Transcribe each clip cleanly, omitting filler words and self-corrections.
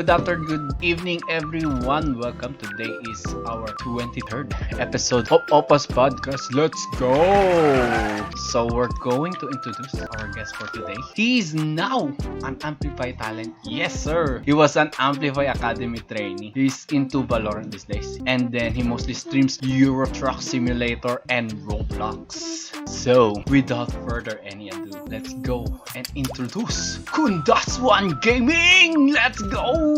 good afternoon, good evening, everyone. Welcome. Today is our 23rd episode of Opus Podcast. Let's go! So we're going to introduce our guest for today. He's now an Amplify talent. Yes, sir. He was an Amplify Academy trainee. He's into Valorant these days. And then he mostly streams Euro Truck Simulator and Roblox. So, without further any ado, let's go and introduce Kundaswan Gaming! Let's go!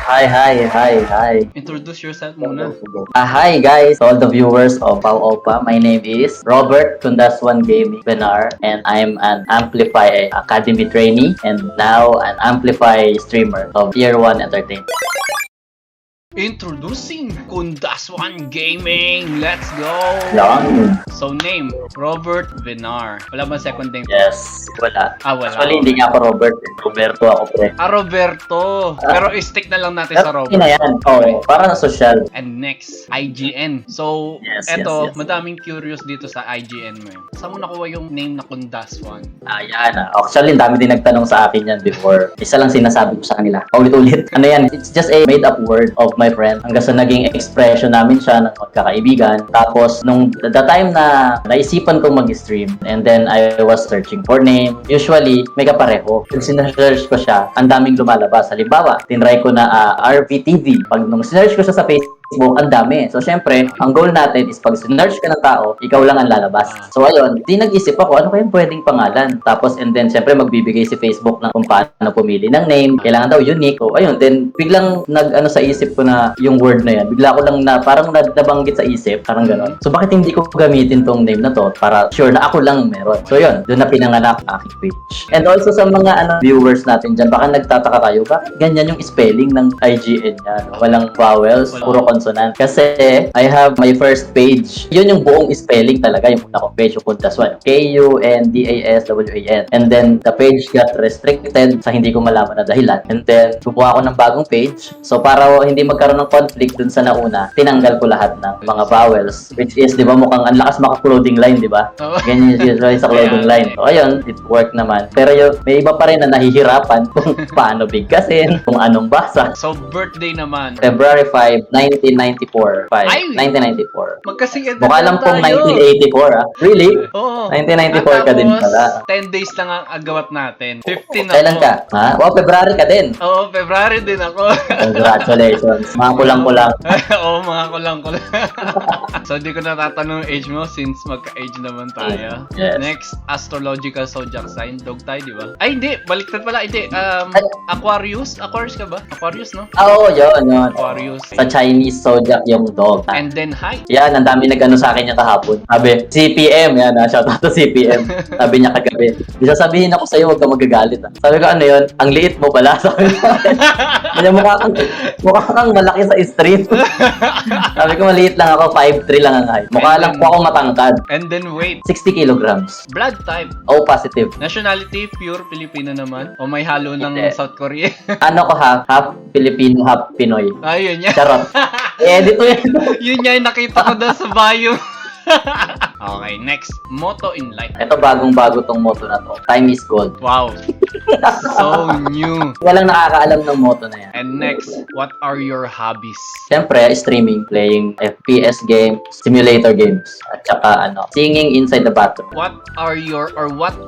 Hi. Introduce yourself muna. Hi guys, all the viewers of Pau Opa. My name is Robert Kundaswan Gaming Benar, and I'm an Amplify Academy trainee and now an Amplify streamer of Tier 1 Entertainment. Introducing Kundaswan Gaming! Let's go! Long. So name, Robert Benar. Wala ba second name? Yes, wala. Wala. Actually, hindi nga ako Robert. Roberto ako pre. Roberto. Pero stick na lang natin sa Robert. Yun na yan. Oo, para na social. And next, IGN. So, Yes. madaming curious dito sa IGN mo. Saan mo nakuha yung name na Kundaswan? Ayan. Actually, ang dami din nagtanong sa akin yan before. Isa lang sinasabi ko sa kanila. Ulit-ulit. Ano yan? It's just a made-up word of my friend. Hanggang sa naging expression namin siya ng magkakaibigan. Tapos, nung the time na naisipan kong mag-stream, and then I was searching for name. Usually, may kapareho. Kung sinesearch ko siya, ang daming lumalabas. Halimbawa, tinry ko na RVTV. Pag nung sinearch ko siya sa Facebook, ang dami. So, syempre, ang goal natin is pag sinearch ka ng tao, ikaw lang ang lalabas. So, ayun, di nag-isip ako, ano kayang pwedeng pangalan? Tapos, and then, syempre, magbibigay si Facebook ng kung paano pumili ng name. Kailangan daw unique. So, ayun, then, biglang nag-ano sa isip ko na yung word na yan. Bigla ko lang na, parang nabanggit sa isip, parang gano'n. So, bakit hindi ko gamitin tong name na to para sure na ako lang meron? So, yun, doon na pinanganak ang aking page. And also, sa mga viewers natin dyan, baka nagtataka kayo, bakit ganyan yung spelling ng IGN niya? No? Walang vowels, puro consonant. Kasi, I have my first page. Yun yung buong spelling talaga, yung una kong page, yung Kundaswan. Kundaswan. And then, the page got restricted sa hindi ko malaman na dahilan. And then, gumawa ako ng bagong page. So, para hindi magkaroon ng conflict dun sa nauna, tinanggal ko lahat ng mga vowels. Which is, di ba, mukhang ang lakas maka-clothing line, di ba? Ganyan yung usually sa clothing line. So, ayun, it worked naman. Pero yun, may iba pa rin na nahihirapan kung paano bigkasin, kung anong basa. So, birthday naman. February 5, 1994. Ay! 1994. Magkasing Mukha lang pong 1984, Really? Oo. 1994 ka din pala. 10 days lang ang agawat natin. 15 ako. Kailan ka? Ha? Wow, February ka din. Oo, February din ako. Congratulations. Mga kulang-kulang. Oo, mga kulang-kulang. So, di ko natatanong yung age mo since magka-age naman tayo. Yes. Next, astrological zodiac sign. Dog tayo, di ba? Ay, hindi. Baliktad pala. Hindi. Aquarius? Aquarius ka ba? Aquarius, no? Oo, yun. Aquarius. Sa Chinese zodiac yung dog. And then height. Yan, ang dami nag-ano sa akin yung kahapon. Sabi, CPM, yan shout out to CPM. Sabi niya kagabi. Di sasabihin ako sa'yo, huwag ka magagalit. Sabi ko, ano yun? Ang liit mo pala. Sabi ko, mukha kang malaki sa street. Sabi ko, maliit lang ako, 5'3 lang ang height. Mukha lang po akong matangkad. And then weight. 60 kilograms. Blood type. O positive. Nationality, pure Filipino naman. O may halo ng Hindi. South Korea. Ano ko half Filipino, half Pinoy. Ayun yan. Charot. Edit mo yan. Yun nga yung nakita ko doon sa bio. Okay, next. Motto in life. Ito bagong-bago tong motto na to. Time is gold. Wow. So new. Walang nakakaalam ng motto na yan. And next, what are your hobbies? Siyempre, streaming, playing FPS games, simulator games, at saka singing inside the bathroom. What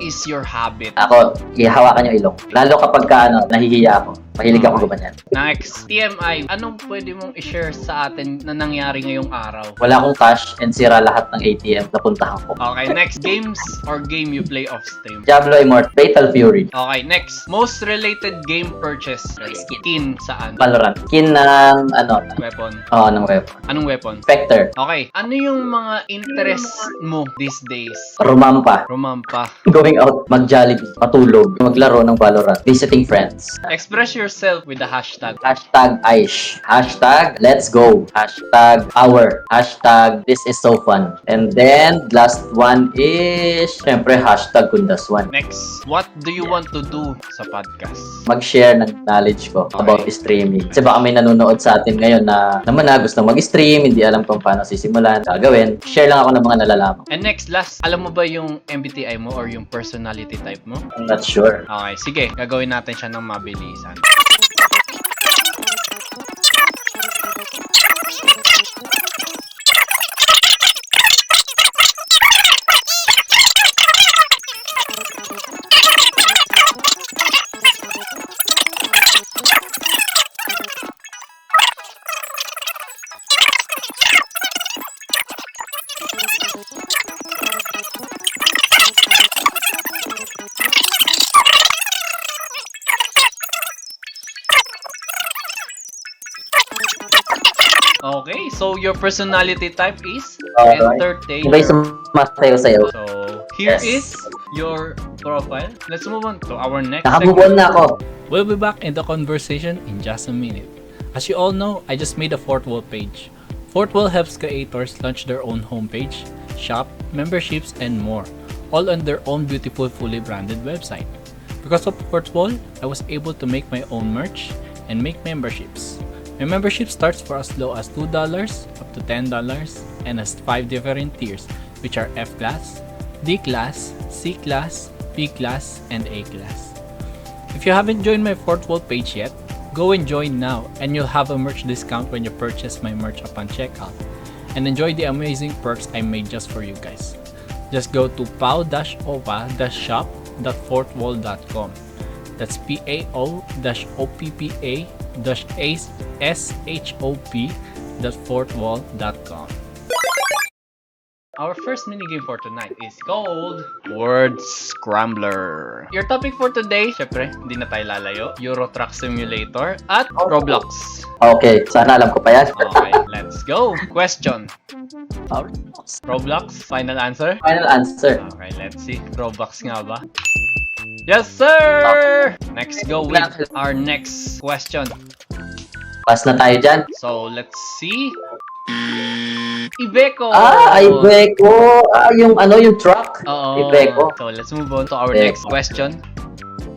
is your habit? Ako, ihawakan yung ilong. Lalo kapag nahihiya ako. Mahilig ako gumanyan. Next, TMI. Anong pwede mong i-share sa atin na nangyari ngayong araw? Wala akong cash and sira lahat ng ATM na puntahan ko. Okay, next. Games or game you play off stream? Diablo Immortal, Fatal Fury, Okay, next. Most related game purchase? Skin saan? Valorant. Skin ng Weapon. ng weapon. Anong weapon? Spectre, Okay. Ano yung mga interest mo these days? Rumampa, Rumampa. going out, mag-Jollibee, matulog, maglaro ng Valorant, visiting friends. Express yourself with the hashtag. Hashtag Aish. Hashtag Let's Go. Hashtag Hour. Hashtag This is so fun. And then, last one is, syempre, hashtag Kundaswan. Next, what do you want to do sa podcast? Mag-share ng knowledge ko about streaming. Kasi baka may nanonood sa atin ngayon na naman gusto mag-stream, hindi alam kung paano sisimulan, gagawin. Share lang ako ng mga nalalaman. And next, last, alam mo ba yung MBTI mo or yung personality type mo? I'm not sure. Okay, sige. Gagawin natin siya ng mabilisan. Okay, so your personality type is Alright. entertainer. Iba yung sumasayo sa'yo. So, here Yes. is your profile. Let's move on to our next Nakamove on segment. na ako. We'll be back in the conversation in just a minute. As you all know, I just made a Fourth Wall page. Fourth Wall helps creators launch their own homepage, shop, memberships, and more, all on their own beautiful, fully branded website. Because of Fourth Wall, I was able to make my own merch and make memberships. My membership starts for as low as $2 up to $10 and has 5 different tiers, which are F class, D class, C class, P class, and A class. If you haven't joined my Fourth Wall page yet, go and join now and you'll have a merch discount when you purchase my merch upon checkout. And enjoy the amazing perks I made just for you guys. Just go to pao-opa-shop.fourthwall.com. That's pao-oppa-shop.fourthwall.com. Our first minigame for tonight is called Word Scrambler. Your topic for today, syempre, hindi na tayo lalayo, Euro Truck Simulator at Roblox. Okay, sana alam ko pa yan. Okay, let's go. Question. Roblox, final answer? Final answer. Okay, let's see. Roblox nga ba? Yes, sir! Next, go with our next question. Pass na tayo dyan. So, let's see. Iveco! Iveco. Yung yung truck. Oo. Iveco. So, let's move on to our Iveco. next question.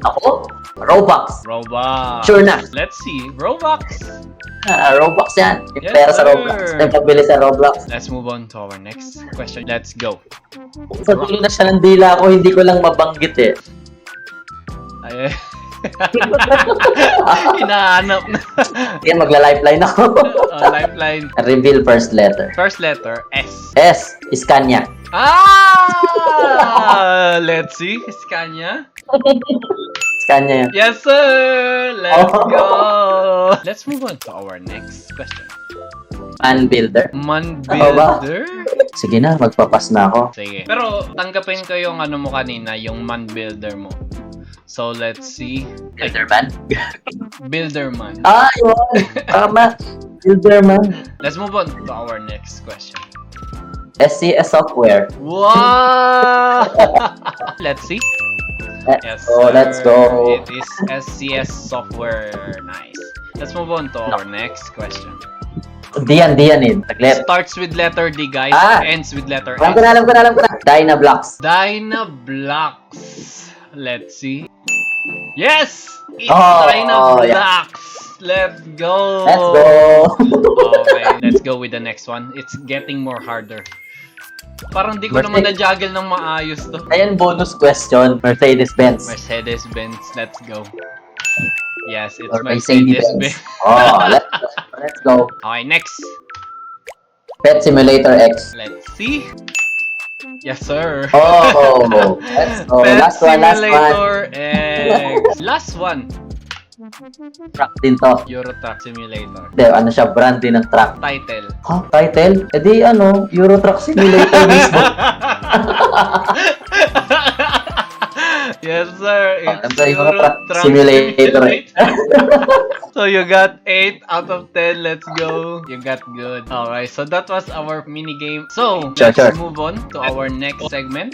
Ako? Robux. Robux. Sure na. Let's see. Robux. Robux yan. Yung Yes, pera sa sir. Robux. Yung pagbili sa Roblox. Let's move on to our next question. Let's go. Sa dulo na siya ng dila ko, hindi ko lang mabanggit eh. Ay, hinahanap na. Yan, magla-lifeline ako. Lifeline. Reveal first letter. First letter, S. S. Iskanya. Let's see. Scania. Iskanya yan. Yes, sir! Let's Oh. go! Let's move on to our next question. Man builder. Man Ako ba? builder? Sige na, magpapas na ako. Sige. Pero tanggapin ko yung ano mo kanina, yung man builder mo. So, let's see. Builder man? Builder man. Yun. Tama. Builder man. Let's move on to our next question. SCS software. Wow! Let's see. Yes, Let's sir. go. It is SCS software. Nice. Let's move on to our next question. Diyan eh. Taglet. Starts with letter D, guys. Ends with letter S. Alam ko na. Dynablocks. Dynablocks. Let's see. Yes! It's Oh, Dynablocks. Let's go. Let's go. Okay, let's go with the next one. It's getting more harder. Parang di ko naman na-juggle ng maayos to. Ayan, bonus question. Mercedes-Benz. Mercedes-Benz, let's go. Yes, it's Or Mercedes-Benz. Let's go. Okay, next. Pet Simulator X. Let's see. Yes, sir. Let's go. Pet Last one. Simulator X. Last one. Truck din to. Euro Truck Simulator. Hindi, siya, brand din ng truck. Title. Title? Euro Truck Simulator mismo. Yes, sir. It's Euro Euro Truck Truck Simulator. So you got 8 out of 10. Let's go. You got good. Alright, so that was our mini game. So let's move on to our next segment.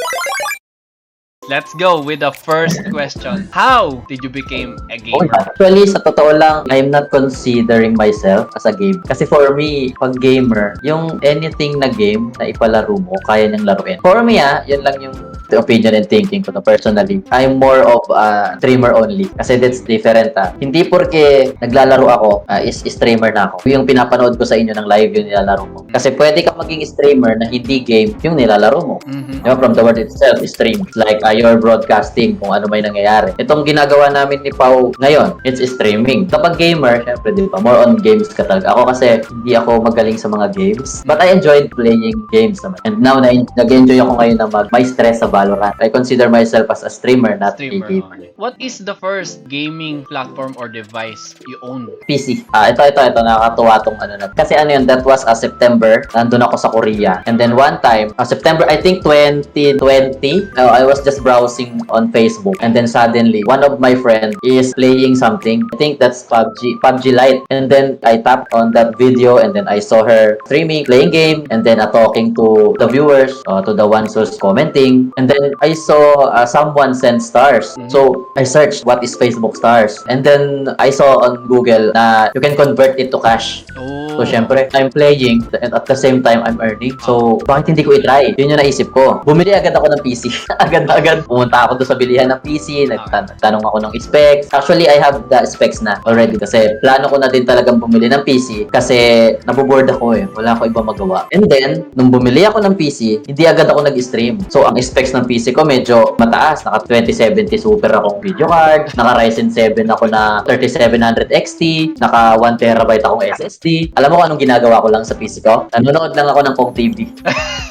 Let's go with the first question. How did you become a gamer? Actually, sa totoo lang, I'm not considering myself as a game. Kasi for me, pag gamer, yung anything na game na ipalaro mo, kaya niyang laruin. For me, yun lang yung opinion and thinking ko na personally. I'm more of a streamer only. Kasi that's different. Hindi porke naglalaro ako, is streamer na ako. Yung pinapanood ko sa inyo ng live yung nilalaro mo. Kasi pwede ka maging streamer na hindi game yung nilalaro mo. Mm-hmm. Diba? From the word itself, stream. Like you're broadcasting kung ano may nangyayari. Itong ginagawa namin ni Pau ngayon, it's streaming. Kapag gamer, syempre, di ba, more on games ka talaga. Ako kasi, hindi ako magaling sa mga games. But I enjoyed playing games naman. And now, nag-enjoy ako ngayon na may stress sa Valorant. I consider myself as a streamer, not a gamer. Okay. What is the first gaming platform or device you own? PC. Ito. Nakakatuwa tong ano na. Kasi ano yun, that was September. Nandun ako sa Korea. And then one time, September, I think 2020, I was just browsing on Facebook. And then suddenly, one of my friends is playing something. I think that's PUBG Lite. And then I tapped on that video and then I saw her streaming, playing game, and then talking to the viewers, to the ones who's commenting. And then I saw someone send stars. So I searched what is Facebook stars. And then I saw on Google na you can convert it to cash. So, syempre, I'm playing and at the same time, I'm earning. So, bakit hindi ko i-try? Yun yung naisip ko. Bumili agad ako ng PC. agad. Pumunta ako doon sa bilihan ng PC. Nagtanong ako ng specs. Actually, I have the specs na already kasi plano ko na din talagang bumili ng PC kasi naboboard ako eh. Wala ako iba magawa. And then, nung bumili ako ng PC, hindi agad ako nag-stream. So, ang specs ng PC ko medyo mataas. Naka 2070 Super akong video card. Naka Ryzen 7 ako na 3700 XT. Naka 1TB akong SSD. Alam mo kung anong ginagawa ko lang sa PC ko? Nanonood lang ako ng Kong TV.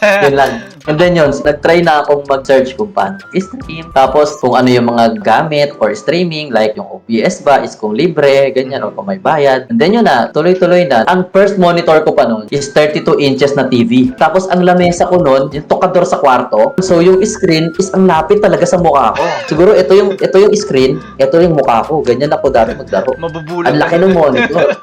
Yun lang. And then yun, nag-try na akong mag-search kung paano stream. Tapos kung ano yung mga gamit for streaming, like yung OBS ba, is kung libre, ganyan, o kung may bayad. And then yun na, tuloy-tuloy na. Ang first monitor ko pa noon is 32 inches na TV. Tapos ang lamesa ko noon, yung tokador sa kwarto. So yung screen is ang lapit talaga sa mukha ko. Siguro ito yung screen, ito yung mukha ko. Ganyan ako dati maglaro. Mabubulag. Ang laki ng monitor.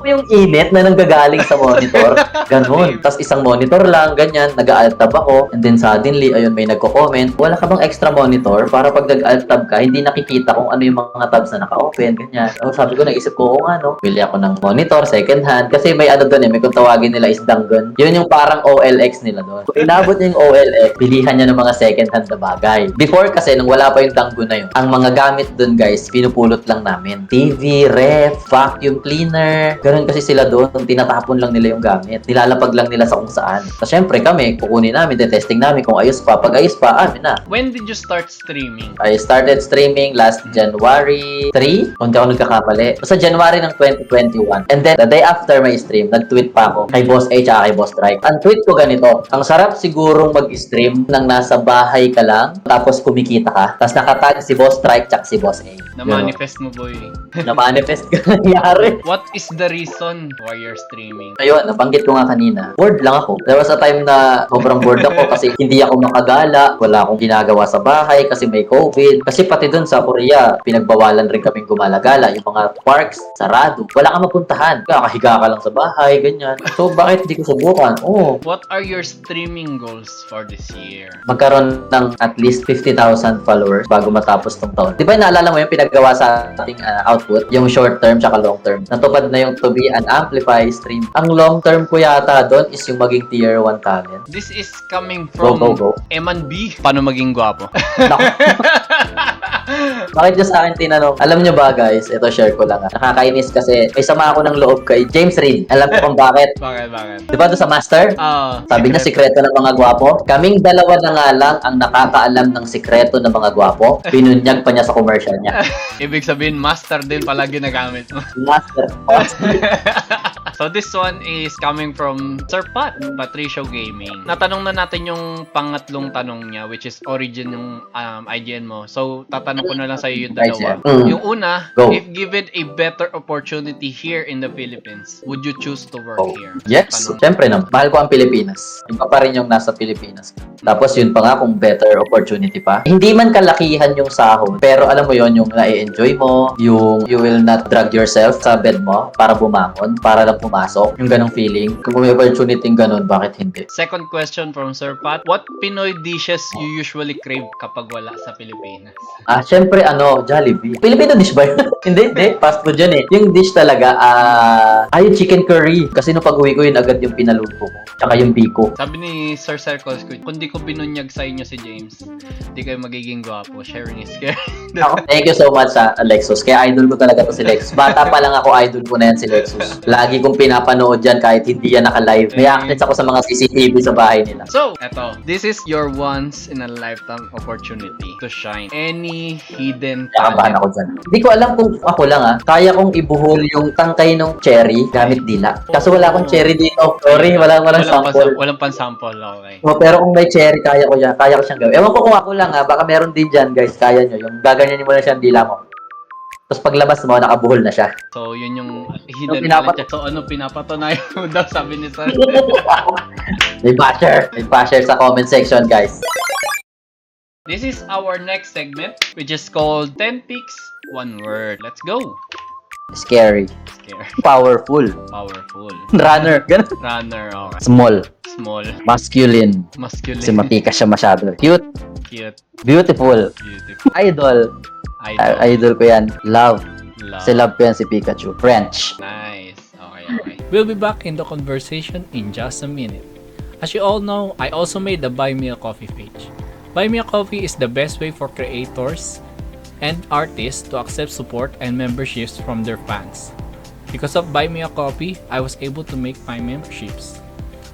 Yung init na nanggagaling sa monitor. Ganun. Tapos isang monitor lang, ganyan. Nag-alt-tab ako. And then suddenly, ayun, may nagko-comment. Wala ka bang extra monitor para pag nag-alt-tab ka, hindi nakikita kung ano yung mga tabs na naka-open, ganyan. So, sabi ko, naisip ko kung ano. Bili ako ng monitor, second hand. Kasi may ano doon eh, may kung tawagin nila is Dangon. Yun yung parang OLX nila doon. Kung inabot niya yung OLX, bilihan niya ng mga second hand na bagay. Before kasi, nung wala pa yung Dangon na yun, ang mga gamit doon guys, pinupulot lang namin. TV, ref, vacuum cleaner, ganun kasi sila doon. Tinatapon lang nila yung gamit. Nilalapag lang nila sa kung saan. So, syempre kami, kukunin namin, testing namin kung ayos pa. Pag ayos pa, amin na. When did you start streaming? I started streaming last January 3. Kung di ako nagkakamali. Sa January ng 2021. And then, the day after my stream, nag-tweet pa ako kay Boss H at kay Boss Strike. Ang tweet ko ganito, ang sarap sigurong mag-stream nang nasa bahay ka lang, tapos kumikita ka. Tapos nakatag si Boss Strike at si Boss A. Na-manifest mo, boy. Na-manifest ka nangyari. What is the reason why you're streaming? Ayun, nabanggit ko nga kanina. Bored lang ako. There was a time na sobrang bored ako kasi hindi ako makagala. Wala akong ginagawa sa bahay kasi may COVID. Kasi pati dun sa Korea, pinagbawalan rin kaming gumalagala. Yung mga parks, sarado. Wala kang mapuntahan. Kakahiga ka lang sa bahay, ganyan. So, bakit hindi ko subukan? Oh, What are your streaming goals for this year? magkaroon ng at least 50,000 followers bago matapos tong taon. Di ba naalala mo yung pinagawa sa ating output? Yung short term tsaka long term. Natupad na yung to be an amplify stream. Ang long term ko yata doon is yung maging tier 1 talent. This is coming from Go. Eman B. Paano maging gwapo? Naku. Bakit niya sa akin tinanong? Alam niyo ba guys, ito share ko lang. Nakakainis kasi may sama ako ng loob kay James Reid. Alam ko kung bakit. Bakit? Di ba doon sa master? Sabi niya sikreto ng mga gwapo. Kaming dalawa na nga lang ang nakakaalam ng sikreto ng mga gwapo. Pinunyag pa niya sa commercial niya. Ibig sabihin, master din pala ginagamit mo. Master. So this one is coming from Sir Pat, Patricio Gaming. Natanong na natin yung pangatlong tanong niya, which is origin yung IGN mo. So tatanong ko na lang sa iyo yung dalawa. Yung una, Go. if given a better opportunity here in the Philippines, would you choose to work here? Yes, Tanong. syempre naman. Mahal ko ang Pilipinas. Iba pa rin yung nasa Pilipinas. Tapos yun pa nga kung better opportunity pa. Hindi man kalakihan yung sahod, pero alam mo yon yung na-enjoy mo, yung you will not drag yourself sa bed mo para bumangon, para lang pumasok. Yung ganong feeling. Kung may opportunity ganun, bakit hindi? Second question from Sir Pat, what Pinoy dishes you usually crave kapag wala sa Pilipinas? Syempre, Jollibee. Filipino dish ba yun? Hindi. Fast food yun eh. Yung dish talaga, yung chicken curry. Kasi nung pag-uwi ko, yun agad yung pinaluto ko. Tsaka yung biko. Sabi ni Sir Circles, kung di ko binunyag sa inyo si James, di kayo magiging gwapo. Sharing is caring. Thank you so much sa Lexus. Kaya idol ko talaga to si Lexus. Bata pa lang ako, idol ko na yan si Lexus. Lagi kong pinapanood yan kahit hindi yan naka-live. May access ako sa mga CCTV sa bahay nila. So, eto. This is your once in a lifetime opportunity to shine. Any hidden Nakabahan talent. ako dyan. Hindi ko alam kung ako lang kaya kong ibuhol yung tangkay ng cherry gamit dila. Kaso wala akong cherry dito. Sorry, walang sample. Walang pan-sample, okay. Pero kung may cherry, kaya ko siyang gawin. Ewan ko kung ako lang baka meron din dyan guys, kaya nyo. Yung gaganyanin mo na siyang dila mo. Tapos paglabas mo, nakabuhol na siya. So, yun yung hidden Yung talent niya. So, pinapatunayan mo daw, sabi ni Sir. May basher sa comment section guys. This is our next segment, which is called 10 Picks, 1 Word. Let's go! Scary. Scare. Powerful. Powerful. Runner. Ganun. Runner, okay. Small. Small. Masculine. Masculine. Kasi matikas siya masyado. Cute. Cute. Beautiful. Beautiful. Idol. Idol. Idol ko yan. Love. Love. Kasi love ko yan si Pikachu. French. Nice. Okay. We'll be back in the conversation in just a minute. As you all know, I also made the Buy Me a Coffee page. Buy Me a Coffee is the best way for creators and artists to accept support and memberships from their fans. Because of Buy Me a Coffee, I was able to make my memberships.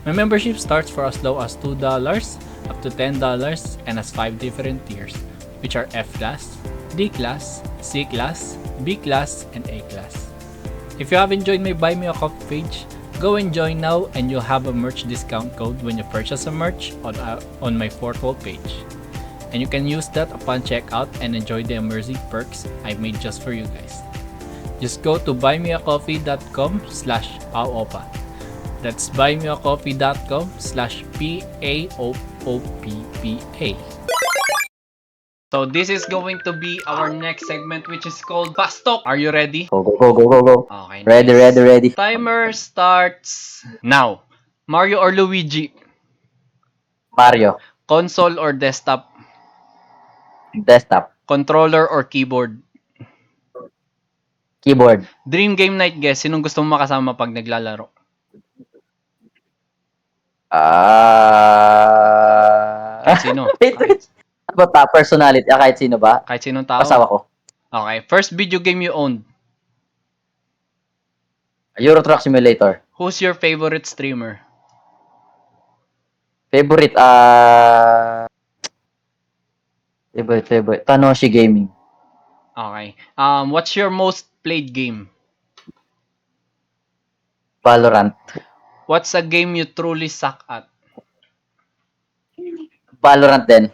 My membership starts for as low as $2 up to $10 and has 5 different tiers, which are F class, D class, C class, B class, and A class. If you haven't joined my Buy Me a Coffee page, go and join now and you'll have a merch discount code when you purchase a merch on my Fourth Wall page. And you can use that upon checkout and enjoy the amazing perks I made just for you guys. Just go to buymeacoffee.com/paopa. That's buymeacoffee.com/PAOPPA. So, this is going to be our next segment, which is called Fast Talk. Are you ready? Go. Okay. Ready. Timer starts now. Mario or Luigi? Mario. Console or desktop? Desktop. Controller or keyboard? Keyboard. Dream game night guest. Sinong gusto mo makasama pag naglalaro? Kahit sino. Wait. Ano ba personality? Kahit sino ba? Kahit sinong tao. Asawa ko. Okay. First video game you owned. Euro Truck Simulator. Who's your favorite streamer? Favorite, Tanoshi Gaming. Okay. What's your most played game? Valorant. What's a game you truly suck at? Valorant din.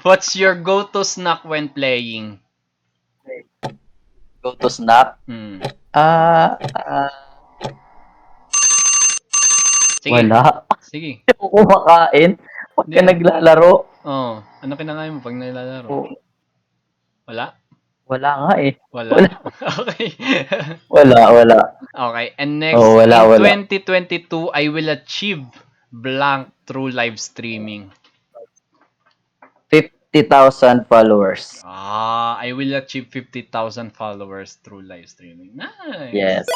What's your go-to snack when playing? Go to Snap. Sige. Wala. Sige. Ako kumakain. Pag ka Hindi. naglalaro. Oh, ano kinakain mo pag nilalaro? Oh, Wala? wala nga eh. Wala. Wala. Okay. Wala. Okay, and next, Oh, wala. in 2022, I will achieve blank through live streaming. 50,000 followers. I will achieve 50,000 followers through live streaming. Nice. Yes.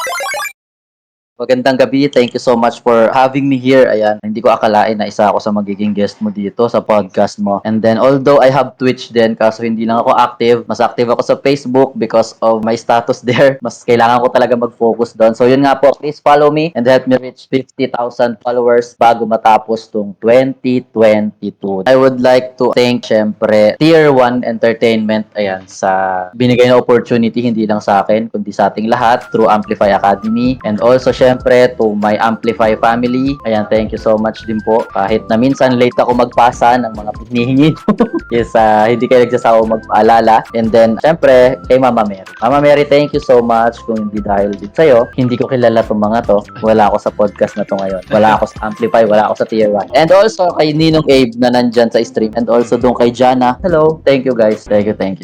Magandang gabi. Thank you so much for having me here. Ayan, hindi ko akalain na isa ako sa magiging guest mo dito sa podcast mo. And then, although I have Twitch din, kaso hindi lang ako active. Mas active ako sa Facebook because of my status there. Mas kailangan ko talaga mag-focus doon. So, yun nga po. Please follow me and help me reach 50,000 followers bago matapos tong 2022. I would like to thank, syempre, Tier 1 Entertainment, ayan, sa binigay na opportunity, hindi lang sa akin, kundi sa ating lahat through Amplify Academy. And also, syempre, to my Amplify family. Ayan, thank you so much din po. Kahit na minsan late ako magpasa ng mga hinihingi ko. Yes, hindi kayo nagsasawa magpaalala. And then, syempre, kay Mama Mary. Mama Mary, thank you so much. Kung hindi dahil din sa'yo, hindi ko kilala itong mga to. Wala ako sa podcast na to ngayon. Wala ako sa Amplify, wala ako sa Tier 1. And also, kay Ninong Abe na nandyan sa stream. And also, doon kay Jana. Hello. Thank you, guys. Thank you. Thank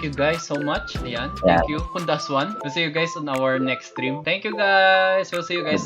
you guys so much. Ayan, Yeah. thank you. Kundaswan. We'll see you guys on our next stream. Thank you guys. We'll see you guys